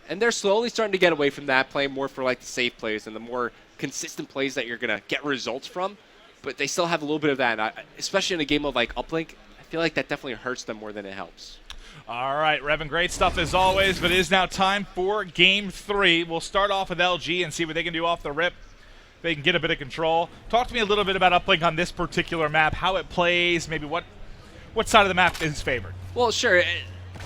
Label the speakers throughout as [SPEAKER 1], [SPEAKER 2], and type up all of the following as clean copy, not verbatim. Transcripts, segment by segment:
[SPEAKER 1] And they're slowly starting to get away from that, playing more for like the safe plays and the more consistent plays that you're going to get results from. But they still have a little bit of that, especially in a game of like uplink. I feel like that definitely hurts them more than it helps.
[SPEAKER 2] All right, Revan, great stuff as always, but it is now time for Game 3. We'll start off with LG and see what they can do off the rip. They can get a bit of control. Talk to me a little bit about uplink on this particular map, how it plays, maybe what side of the map is favored.
[SPEAKER 1] Well, sure.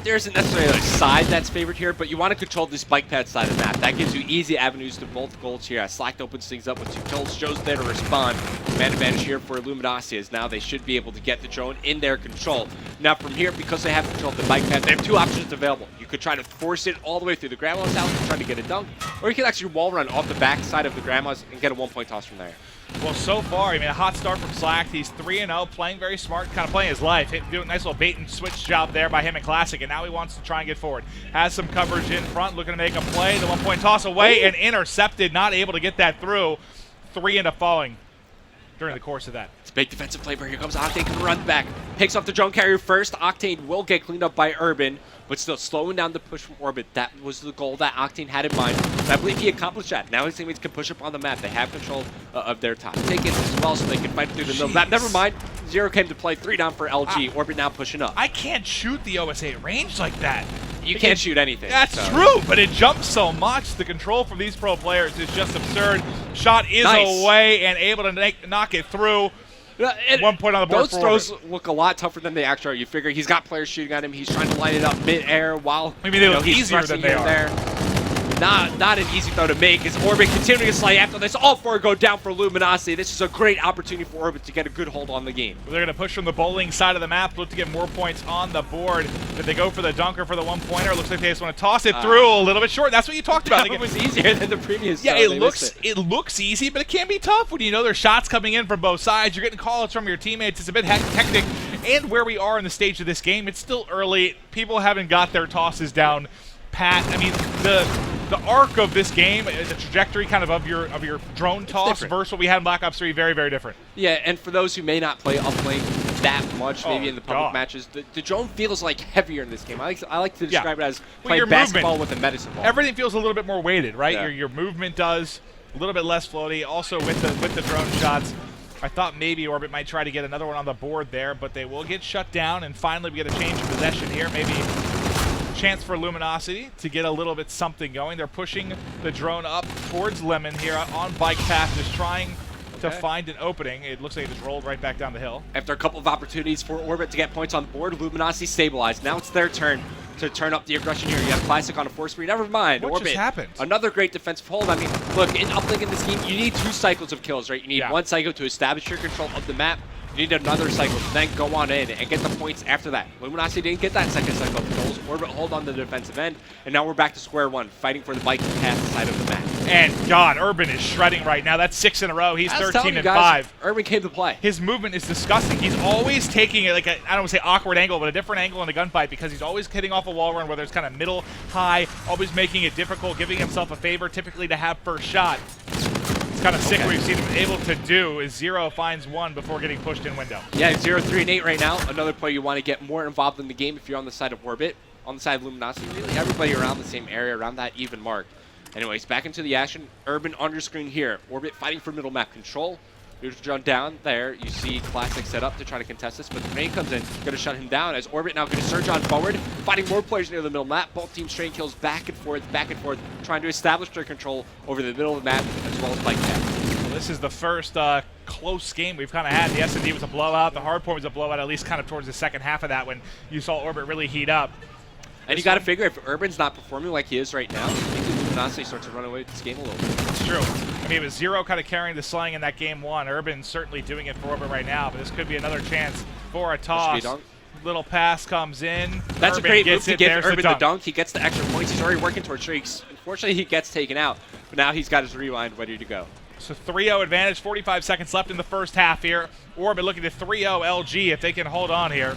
[SPEAKER 1] There isn't necessarily a side that's favored here, but you want to control this bike pad side of the map. That gives you easy avenues to both goals here. Slacked opens things up with 2 kills. Joe's there to respond. Man advantage here for Luminosity as now they should be able to get the drone in their control. Now from here, because they have control of the bike pad, they have 2 options available. You could try to force it all the way through the grandma's house and try to get a dunk, or you can actually wall run off the back side of the grandma's and get a 1-point toss from there.
[SPEAKER 2] Well, so far, I mean, a hot start from Slack. He's 3-0, playing very smart, kind of playing his life. Doing a nice little bait and switch job there by him in Classic, and now he wants to try and get forward. Has some coverage in front, looking to make a play. The 1-point toss away and intercepted, not able to get that through. 3 end up falling during the course of that.
[SPEAKER 1] It's a big defensive play, but here comes Octane, can run back. Picks off the drone carrier first. Octane will get cleaned up by Urban, but still slowing down the push from Orbit. That was the goal that Octane had in mind. And I believe he accomplished that. Now his teammates can push up on the map. They have control of their top tickets as well, so they can fight through the middle map. Never mind. Zero came to play. 3 down for LG. Orbit now pushing up.
[SPEAKER 2] I can't shoot the OSA at range like that.
[SPEAKER 1] You can't shoot anything.
[SPEAKER 2] That's true, but it jumps so much. The control from these pro players is just absurd. Shot is away and able to knock it through. 1 point on the board.
[SPEAKER 1] Those throws look a lot tougher than they actually are. You figure he's got players shooting at him. He's trying to line it up mid-air while
[SPEAKER 2] maybe they look easier than they are.
[SPEAKER 1] There. Not an easy throw to make. Is Orbit continuing to slide after this? All 4 go down for Luminosity. This is a great opportunity for Orbit to get a good hold on the game.
[SPEAKER 2] They're going to push from the bowling side of the map, look to get more points on the board. Did they go for the dunker for the 1-pointer? Looks like they just want to toss it through a little bit short. That's what you talked about.
[SPEAKER 1] It was easier than the previous.
[SPEAKER 2] Yeah, it looks easy, but it can be tough when you know there's shots coming in from both sides. You're getting calls from your teammates. It's a bit hectic. And where we are in the stage of this game, it's still early. People haven't got their tosses down pat. I mean, the arc of this game, the trajectory kind of your drone toss versus what we had in Black Ops 3, very, very different.
[SPEAKER 1] Yeah, and for those who may not play uplink that much, maybe in the public matches, the drone feels like heavier in this game. I like to describe it as playing basketball with a medicine ball.
[SPEAKER 2] Everything feels a little bit more weighted, right?
[SPEAKER 1] Yeah.
[SPEAKER 2] Your movement does a little bit less floaty. Also with the drone shots, I thought maybe Orbit might try to get another one on the board there, but they will get shut down, and finally we get a change of possession here. Maybe chance for Luminosity to get a little bit something going. They're pushing the drone up towards Lemon here on bike path, just trying to find an opening. It looks like it just rolled right back down the hill.
[SPEAKER 1] After a couple of opportunities for Orbit to get points on the board, Luminosity stabilized. Now it's their turn to turn up the aggression here. You have Classic on a 4-3. Never mind.
[SPEAKER 2] What just happened?
[SPEAKER 1] Another great defensive hold. I mean, look, in uplink in this game, you need 2 cycles of kills, right? You need 1 cycle to establish your control of the map. You need another cycle to then go on in and get the points after that. Luminosity didn't get that second cycle of goals. Orbit hold on the defensive end, and now we're back to square one, fighting for the bike path side of the map.
[SPEAKER 2] And God, Urban is shredding right now. That's 6 in a row. He's 13-5.
[SPEAKER 1] Urban came to play.
[SPEAKER 2] His movement is disgusting. He's always taking like I don't want to say awkward angle, but a different angle in a gunfight because he's always hitting off a wall run, whether it's kind of middle, high, always making it difficult, giving himself a favor, typically to have first shot. Kind of sick what we've seen him able to do is 0 finds 1 before getting pushed in window.
[SPEAKER 1] Yeah, 0, 3, and 8 right now. Another player you want to get more involved in the game if you're on the side of Orbit, on the side of Luminosity. Really everybody around the same area, around that even mark. Anyways, back into the action. Urban under screen here. Orbit fighting for middle map control. Here's John down there. You see Classic set up to try to contest this, but the rain comes in, going to shut him down as Orbit now going to surge on forward, fighting more players near the middle map. Both teams trading kills back and forth, trying to establish their control over the middle of the map as well as bike path.
[SPEAKER 2] This is the first close game we've kind of had. The S&D was a blowout. The hardpoint was a blowout, at least kind of towards the second half of that when you saw Orbit really heat up.
[SPEAKER 1] And you got to figure if Urban's not performing like he is right now, maybe Luminosity starts to run away with this game a little bit.
[SPEAKER 2] It's true. I mean, it was 0 kind of carrying the slang in that game 1. Urban's certainly doing it for Orbit right now, but this could be another chance for a toss. Little pass comes in.
[SPEAKER 1] That's
[SPEAKER 2] Urban
[SPEAKER 1] a great move to give Urban
[SPEAKER 2] the
[SPEAKER 1] dunk. He gets the extra points. He's already working towards streaks. Unfortunately, he gets taken out, but now he's got his rewind ready to go.
[SPEAKER 2] So 3-0 advantage, 45 seconds left in the first half here. Orbit looking to 3-0 LG if they can hold on here.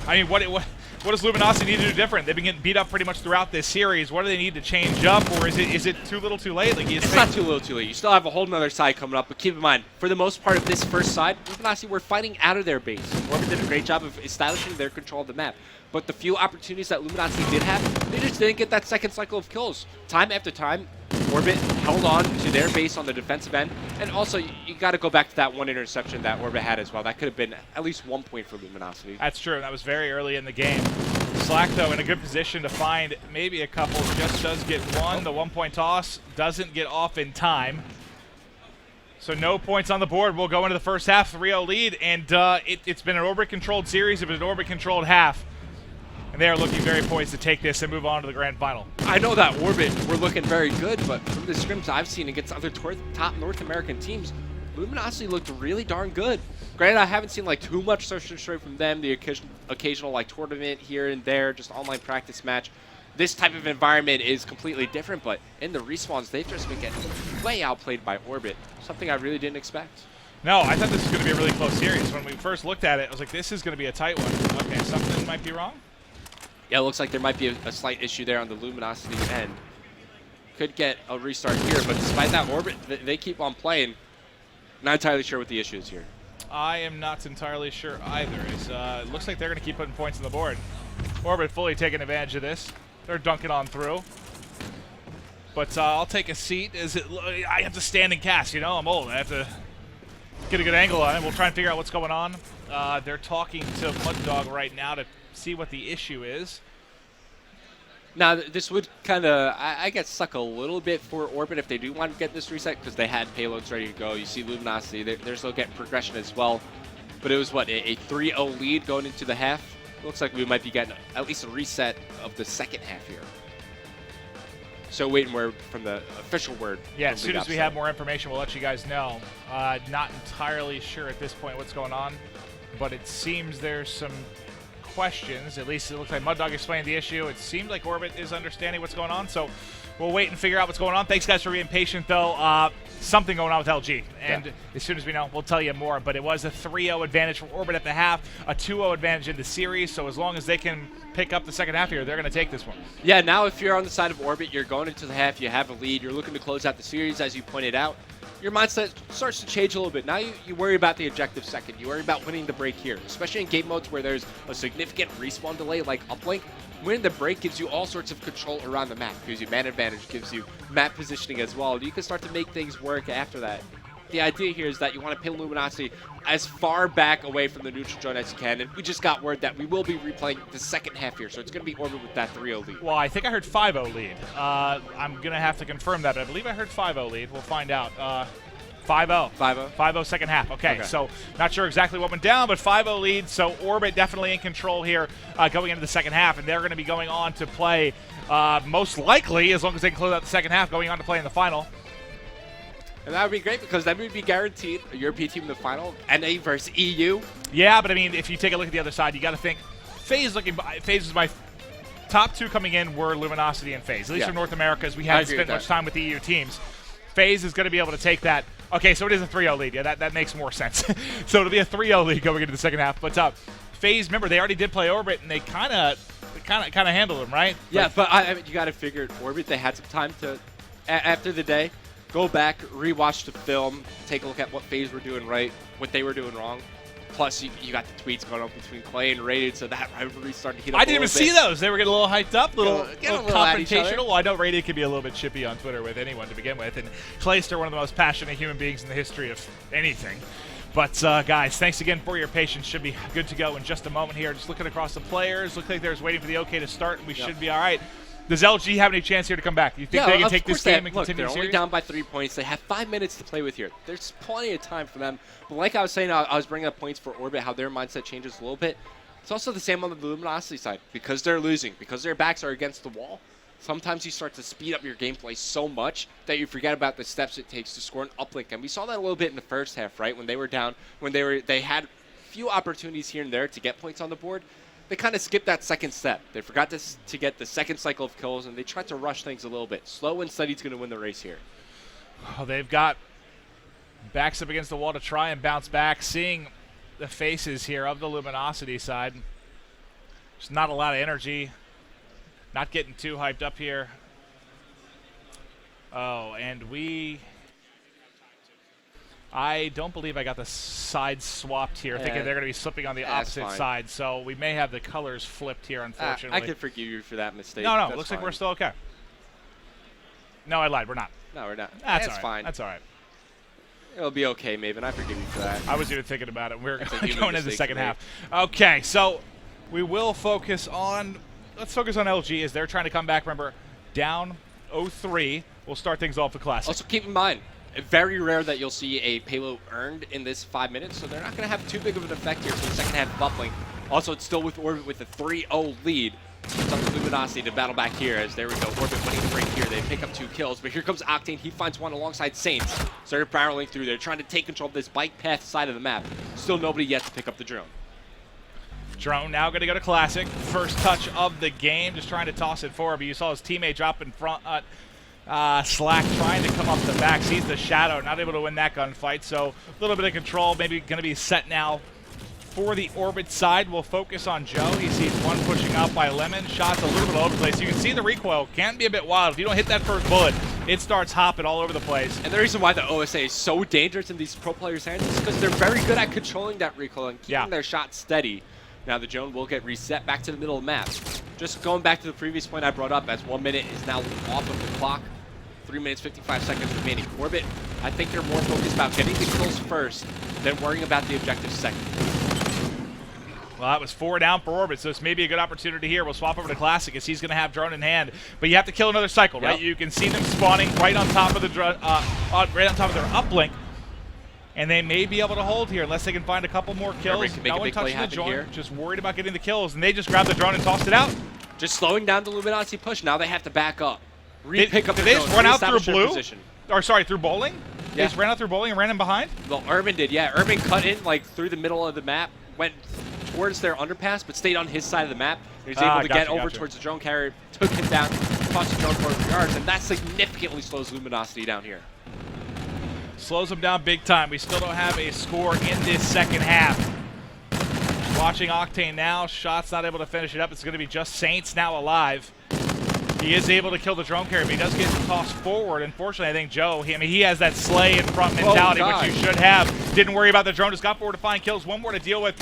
[SPEAKER 2] I mean, what does Luminosity need to do different? They've been getting beat up pretty much throughout this series. What do they need to change up, or is it too little too late? Like
[SPEAKER 1] it's not too little too late. You still have a whole nother side coming up, but keep in mind, for the most part of this first side, Luminosity were fighting out of their base. Orbit did a great job of establishing their control of the map. But the few opportunities that Luminosity did have, they just didn't get that second cycle of kills. Time after time, Orbit held on to their base on the defensive end. And also, you got to go back to that one interception that Orbit had as well. That could have been at least 1 point for Luminosity.
[SPEAKER 2] That's true. That was very early in the game. Slack, though, in a good position to find maybe a couple. Just does get one. The 1 point toss doesn't get off in time. So no points on the board. We'll go into the first half, 3-0 lead. And it's been an Orbit-controlled series. It was an Orbit-controlled half. And they are looking very poised to take this and move on to the grand final.
[SPEAKER 1] I know that Orbit were looking very good, but from the scrims I've seen against other top North American teams, Luminosity looked really darn good. Granted, I haven't seen like too much search and destroy from them. The occasional like tournament here and there, just online practice match. This type of environment is completely different, but in the respawns, they've just been getting way outplayed by Orbit. Something I really didn't expect.
[SPEAKER 2] No, I thought this was going to be a really close series. When we first looked at it, I was like, this is going to be a tight one. Okay, something might be wrong.
[SPEAKER 1] Yeah, it looks like there might be a slight issue there on the Luminosity end. Could get a restart here, but despite that, Orbit, they keep on playing. Not entirely sure what the issue is here.
[SPEAKER 2] I am not entirely sure either. It looks like they're going to keep putting points on the board. Orbit fully taking advantage of this. They're dunking on through. But I'll take a seat. I have to stand and cast, you know? I'm old. I have to get a good angle on it. We'll try and figure out what's going on. They're talking to Mud Dog right now to see what the issue is.
[SPEAKER 1] Now, this would kind of, I guess, suck a little bit for Orbit if they do want to get this reset, because they had payloads ready to go. You see Luminosity, they're still getting progression as well. But it was, what, a 3-0 lead going into the half? Looks like we might be getting at least a reset of the second half here. So waiting word from the official word.
[SPEAKER 2] Yeah, as soon as we have more information, we'll let you guys know. Not entirely sure at this point what's going on, but it seems there's some questions. At least it looks like Mud Dog explained the issue. It seems like Orbit is understanding what's going on, so we'll wait and figure out what's going on. Thanks, guys, for being patient, though. Something going on with LG, and as soon as we know, we'll tell you more. But it was a 3-0 advantage for Orbit at the half, a 2-0 advantage in the series, so as long as they can pick up the second half here, they're going to take this one.
[SPEAKER 1] Yeah, now if you're on the side of Orbit, you're going into the half, you have a lead, you're looking to close out the series, as you pointed out. Your mindset starts to change a little bit. Now you worry about the objective second. You worry about winning the break here, especially in game modes where there's a significant respawn delay like uplink. Winning the break gives you all sorts of control around the map. Gives you man advantage, gives you map positioning as well. You can start to make things work after that. The idea here is that you want to pin Luminosity as far back away from the neutral zone as you can, and we just got word that we will be replaying the second half here, so it's going to be Orbit with that 3-0 lead.
[SPEAKER 2] Well, I think I heard 5-0 lead. I'm going to have to confirm that, but I believe I heard 5-0 lead. We'll find out. 5-0.
[SPEAKER 1] 5-0?
[SPEAKER 2] 5-0 second half. Okay, so not sure exactly what went down, but 5-0 lead, so Orbit definitely in control here going into the second half, and they're going to be going on to play, most likely, as long as they can close out the second half, going on to play in the final.
[SPEAKER 1] And that would be great because then we'd be guaranteed a European team in the final, NA versus EU.
[SPEAKER 2] Yeah, but I mean, if you take a look at the other side, you got to think FaZe is my top two coming in were Luminosity and FaZe. At least from North America, as we haven't spent much time with the EU teams. FaZe is going to be able to take that. Okay, so it is a 3-0 lead. Yeah, that makes more sense. So it'll be a 3-0 lead going into the second half. But FaZe, remember, they already did play Orbit, and they kind of handled them, right?
[SPEAKER 1] Yeah, but I mean, you got to figure Orbit. They had some time to, after the day, go back, rewatch the film, take a look at what FaZe were doing right, what they were doing wrong. Plus, you got the tweets going on between Clay and Rated, so that rivalry started to heat up.
[SPEAKER 2] I didn't even see those. They were getting a little hyped up, a little confrontational. Well, I know Rated can be a little bit chippy on Twitter with anyone to begin with, and Clayster, one of the most passionate human beings in the history of anything. But, guys, thanks again for your patience. Should be good to go in just a moment here. Just looking across the players. Looks like they're just waiting for the okay to start, and we should be all right. Does LG have any chance here to come back? You think they can take this game and continue the series?
[SPEAKER 1] They're only down by 3 points. They have 5 minutes to play with here. There's plenty of time for them. But like I was saying, I was bringing up points for Orbit, how their mindset changes a little bit. It's also the same on the Luminosity side. Because they're losing, because their backs are against the wall, sometimes you start to speed up your gameplay so much that you forget about the steps it takes to score an uplink. And we saw that a little bit in the first half, right? When they were down, when they had few opportunities here and there to get points on the board. They kind of skipped that second step. They forgot to get the second cycle of kills, and they tried to rush things a little bit. Slow and steady's going to win the race here.
[SPEAKER 2] Oh, they've got backs up against the wall to try and bounce back. Seeing the faces here of the Luminosity side. There's not a lot of energy. Not getting too hyped up here. Oh, and I don't believe I got the side swapped here, thinking they're going to be slipping on the opposite side. So we may have the colors flipped here, unfortunately.
[SPEAKER 1] I can forgive you for that mistake.
[SPEAKER 2] No, looks like we're still okay. No, I lied. We're not.
[SPEAKER 1] No, we're not.
[SPEAKER 2] That's
[SPEAKER 1] all right.
[SPEAKER 2] fine. That's all right.
[SPEAKER 1] It'll be okay, Maven. I forgive you for that.
[SPEAKER 2] I was even thinking about it. We're going into the second half. Okay, so we will focus on. Let's focus on LG as they're trying to come back. Remember, down 0-3. We'll start things off the Classic.
[SPEAKER 1] Also, keep in mind, very rare that you'll see a payload earned in this 5 minutes, so they're not going to have too big of an effect here for the second half buffling. Also, it's still with Orbit with a 3-0 lead. It's up to Luminosity to battle back here as there we go. Orbit winning the break here. They pick up 2 kills, but here comes Octane. He finds one alongside Saints. So they're barreling through there, trying to take control of this bike path side of the map. Still nobody yet to pick up the drone.
[SPEAKER 2] Drone now going to go to Classic. First touch of the game, just trying to toss it forward, but you saw his teammate drop in front. Slack trying to come up the back, sees the shadow, not able to win that gunfight, so a little bit of control, maybe going to be set now for the Orbit side. We'll focus on Joe. He sees one pushing out by Lemon, shots a little bit all over the place. You can see the recoil can be a bit wild. If you don't hit that first bullet, it starts hopping all over the place.
[SPEAKER 1] And the reason why the OSA is so dangerous in these pro players' hands is because they're very good at controlling that recoil and keeping their shot steady. Now the drone will get reset back to the middle of the map. Just going back to the previous point I brought up, as 1 minute is now off of the clock. 3 minutes, 55 seconds remaining. Orbit, I think they're more focused about getting the kills first than worrying about the objectives second.
[SPEAKER 2] Well, that was 4 down for Orbit, so this may be a good opportunity here. We'll swap over to Classic as he's going to have drone in hand. But you have to kill another cycle, right? You can see them spawning right on top of the drone, right on top of their uplink. And they may be able to hold here unless they can find a couple more kills. No one touching the drone, just worried about getting the kills. And they just grabbed the drone and tossed it out.
[SPEAKER 1] Just slowing down the Luminosity push. Now they have to back up. Pick up
[SPEAKER 2] did they just run out through blue? Or sorry, through bowling? They just ran out through bowling and ran in behind?
[SPEAKER 1] Well, Urban did, yeah. Urban cut in like through the middle of the map, went towards their underpass, but stayed on his side of the map. He was able to get over towards the drone carrier, took him down, tossed the drone 400 yards, and that significantly slows Luminosity down here.
[SPEAKER 2] Slows them down big time. We still don't have a score in this second half. Watching Octane now. Shots not able to finish it up. It's going to be just Saints now alive. He is able to kill the drone carrier, but he does get tossed forward. Unfortunately, I think Joe, he has that slay in front mentality, which you should have. Didn't worry about the drone. Just got forward to find kills. One more to deal with.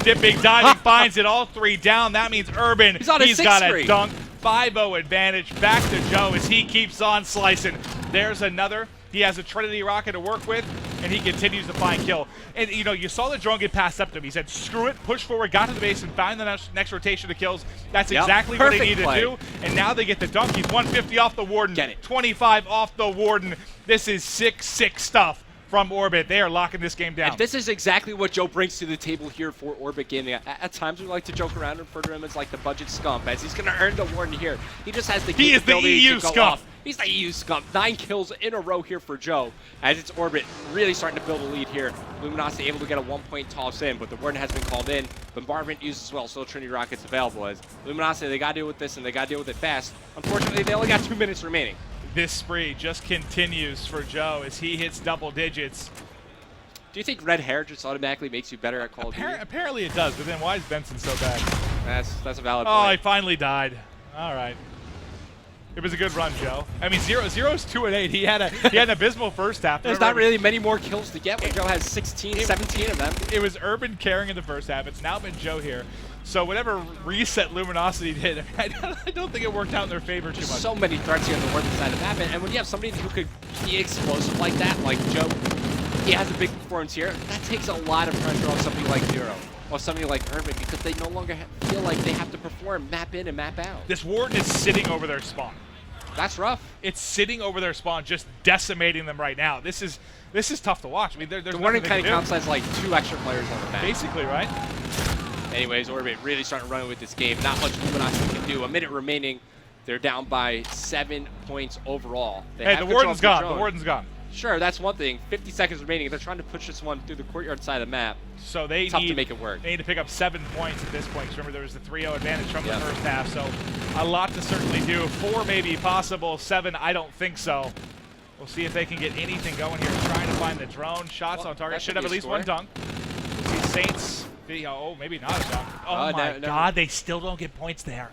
[SPEAKER 2] Dipping, diving, finds it. All 3 down. That means Urban. He's got a dunk. 5-0 advantage. Back to Joe as he keeps on slicing. There's another. He has a Trinity rocket to work with, and he continues to find kill. And, you know, you saw the drone get passed up to him. He said, screw it, push forward, got to the base, and found the next rotation of kills. That's exactly what he needed to do. And now they get the dunk. He's 150 off the Warden. 25 off the Warden. This is 6-6 stuff from Orbit. They are locking this game down.
[SPEAKER 1] And this is exactly what Joe brings to the table here for Orbit Gaming. At times we like to joke around and refer to him as like the budget scump, as he's going to earn the Warden here. He just has the capability to go off. He's the EU scump. 9 kills in a row here for Joe, as it's Orbit really starting to build a lead here. Luminosity able to get a 1-point toss in, but the Warden has been called in. Bombardment used as well, so Trinity rockets available. As Luminosity, they got to deal with this, and they got to deal with it fast. Unfortunately, they only got 2 minutes remaining.
[SPEAKER 2] This spree just continues for Joe as he hits double digits.
[SPEAKER 1] Do you think red hair just automatically makes you better at Call of Duty?
[SPEAKER 2] Apparently it does, but then why is Benson so bad?
[SPEAKER 1] That's a valid point.
[SPEAKER 2] Oh, he finally died. All right. It was a good run, Joe. I mean, Zero's 2-8. He had an abysmal first half.
[SPEAKER 1] There's not really many more kills to get when Joe has 16, 17 of them.
[SPEAKER 2] It was Urban carrying in the first half. It's now been Joe here. So whatever reset Luminosity did, I don't think it worked out in their favor too much.
[SPEAKER 1] So many threats here on the northern side of the map, and when you have somebody who could be explosive like that, like Joe, he has a big performance here. That takes a lot of pressure off somebody like Zero. Or somebody like Urban, because they no longer feel like they have to perform, map in and map out.
[SPEAKER 2] This Warden is sitting over their spawn.
[SPEAKER 1] That's rough.
[SPEAKER 2] It's sitting over their spawn, just decimating them right now. This is tough to watch. I mean, there's
[SPEAKER 1] the Warden kind of counts as like 2 extra players on the map.
[SPEAKER 2] Basically, right?
[SPEAKER 1] Anyways, Orbit really starting to run with this game. Not much Luminosity can do. A minute remaining. They're down by 7 points overall.
[SPEAKER 2] Hey, the Warden's gone. The Warden's gone.
[SPEAKER 1] Sure, that's one thing. 50 seconds remaining. They're trying to push this one through the courtyard side of the map.
[SPEAKER 2] So they
[SPEAKER 1] tough to make it work.
[SPEAKER 2] They need to pick up 7 points at this point. Remember, there was the 3-0 advantage from the first half. So a lot to certainly do. 4 maybe possible. 7, I don't think so. We'll see if they can get anything going here. Trying to find the drone. Shots on target. Should have at least 1 dunk. We'll see Saints Oh, maybe not a dunk. Oh, my God. They still don't get points there.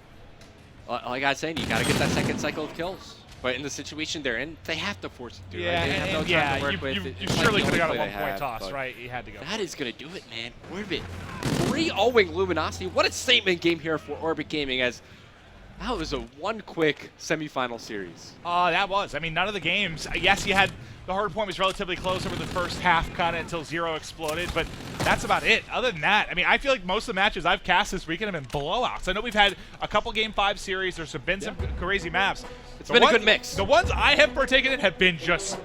[SPEAKER 1] Like I was saying, you got to get that second cycle of kills. But in the situation they're in, they have to force it through.
[SPEAKER 2] Yeah,
[SPEAKER 1] right? They have no time to work with.
[SPEAKER 2] You
[SPEAKER 1] It's
[SPEAKER 2] surely
[SPEAKER 1] like
[SPEAKER 2] could
[SPEAKER 1] the
[SPEAKER 2] have got
[SPEAKER 1] only
[SPEAKER 2] a
[SPEAKER 1] play they
[SPEAKER 2] one-point
[SPEAKER 1] have,
[SPEAKER 2] toss,
[SPEAKER 1] but
[SPEAKER 2] right? You had to go.
[SPEAKER 1] That is going to do it, man. Orbit 3-0ing Luminosity. What a statement game here for Orbit Gaming, as that was a one quick semifinal series.
[SPEAKER 2] That was. I mean, none of the games. Yes, you had the hard point was relatively close over the first half, kind of until Zero exploded, but that's about it. Other than that, I mean, I feel like most of the matches I've cast this weekend have been blowouts. I know we've had a couple Game 5 series. There's been some crazy maps.
[SPEAKER 1] It's been a good mix.
[SPEAKER 2] The ones I have partaken in have been just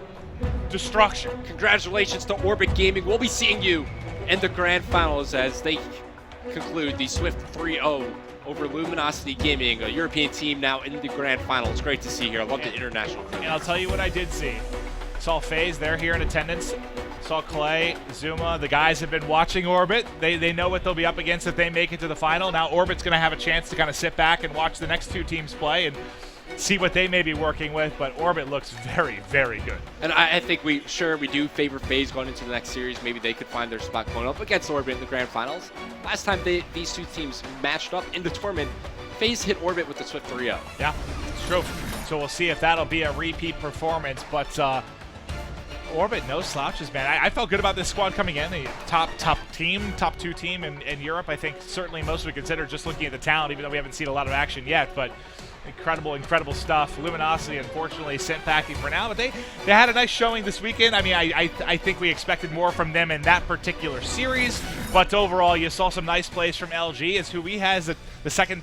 [SPEAKER 2] destruction.
[SPEAKER 1] Congratulations to Orbit Gaming. We'll be seeing you in the grand finals as they conclude the swift 3-0 over Luminosity Gaming, a European team now in the grand final. It's great to see here. I love the international.
[SPEAKER 2] And I'll tell you what I did see. Saw FaZe, they're here in attendance. Saw Clay, Zuma, the guys have been watching Orbit. They know what they'll be up against if they make it to the final. Now Orbit's going to have a chance to kind of sit back and watch the next two teams play and see what they may be working with, but Orbit looks very, very good.
[SPEAKER 1] And I think we do favor FaZe going into the next series. Maybe they could find their spot going up against Orbit in the grand finals. Last time these two teams matched up in the tournament, FaZe hit Orbit with the swift 3-0.
[SPEAKER 2] Yeah, it's true. So we'll see if that'll be a repeat performance, but Orbit, no slouches, man. I felt good about this squad coming in. The top two team in Europe. I think certainly most would consider, just looking at the talent, even though we haven't seen a lot of action yet, but incredible stuff. Luminosity, unfortunately, sent packing for now, but they had a nice showing this weekend. I mean, I think we expected more from them in that particular series, but overall, you saw some nice plays from LG, as who we has the second